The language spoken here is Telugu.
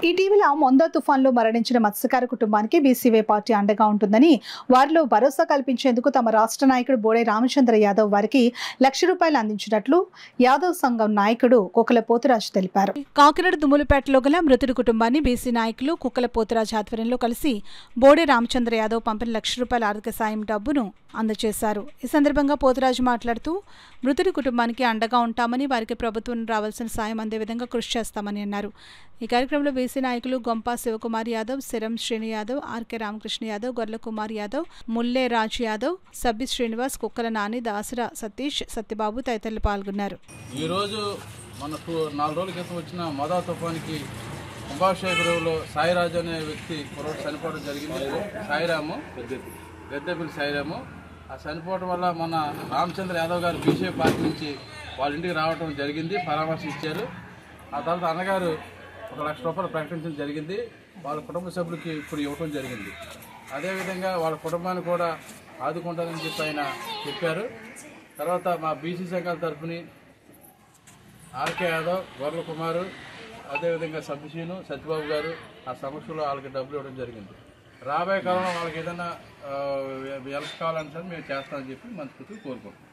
ఇటీవల మొందా తుఫాన్లో మరణించిన మత్స్యకార కుటుంబానికి బీసీవై పార్టీ అండగా ఉంటుందని, వారిలో భరోసా కల్పించేందుకు తమ రాష్ట్ర నాయకుడు బోడే రామచంద్ర యాదవ్ వారికి ₹1,00,000 అందించినట్లు యాదవ్ సంఘం నాయకుడు కుక్కల పోతురాజు తెలిపారు. కాకినాడ దుమ్ములపేటలో గల మృతుడి కుటుంబాన్ని బీసీ నాయకులు కుక్కల పోతురాజు ఆధ్వర్యంలో కలిసి బోడే రామచంద్ర యాదవ్ పంపిన ₹1,00,000 ఆర్థిక సాయం డబ్బును అందజేశారు. ఈ సందర్భంగా పోతురాజు మాట్లాడుతూ, మృతుడి కుటుంబానికి అండగా ఉంటామని, వారికి ప్రభుత్వం రావాల్సిన సాయం అందే విధంగా కృషి చేస్తామని అన్నారు. ఈ కార్యక్రమంలో బీసీ నాయకులు గొంపా శివకుమార్ యాదవ్, సిరం శ్రీను యాదవ్, ఆర్కే రామకృష్ణ యాదవ్, గొర్ల కుమార్ యాదవ్, ముల్లే రాజు యాదవ్, సబ్బి శ్రీనివాస్, కుక్కల నాని, దాసరా సతీష్, సత్యబాబు తదితరులు పాల్గొన్నారు. ఈరోజు మనకు 4 రోజుల క్రితం వచ్చిన మొదా తుఫానికి కుంభాభిషేకంలో సాయిరాజు అనే వ్యక్తి చనిపోవడం జరిగింది. సాయిరాము గద్దెపల్లి సాయిరాము ఆ చనిపోవడం వల్ల మన రామచంద్ర యాదవ్ గారు బీసీ పార్టీ నుంచి వాళ్ళ ఇంటికి రావడం జరిగింది, పరామర్శ ఇచ్చారు. ఆ తర్వాత అన్నగారు ₹1,00,000 ప్రకటించడం జరిగింది. వాళ్ళ కుటుంబ సభ్యులకి ఇప్పుడు ఇవ్వడం జరిగింది. అదేవిధంగా వాళ్ళ కుటుంబాన్ని కూడా ఆదుకుంటారని చెప్పి ఆయన చెప్పారు. తర్వాత మా బీసీ సంఘాల తరఫుని ఆర్కే యాదవ్, గొర్ల కుమారు, అదేవిధంగా సబ్బిశీను, సత్యబాబు గారు ఆ సమస్యలో వాళ్ళకి డబ్బులు ఇవ్వడం జరిగింది. రాబోయే కాలంలో వాళ్ళకి ఏదైనా హెల్ప్ కావాలని సరే మేము చేస్తామని చెప్పి మనస్ఫూర్తిగా కోరుకుంటున్నాం.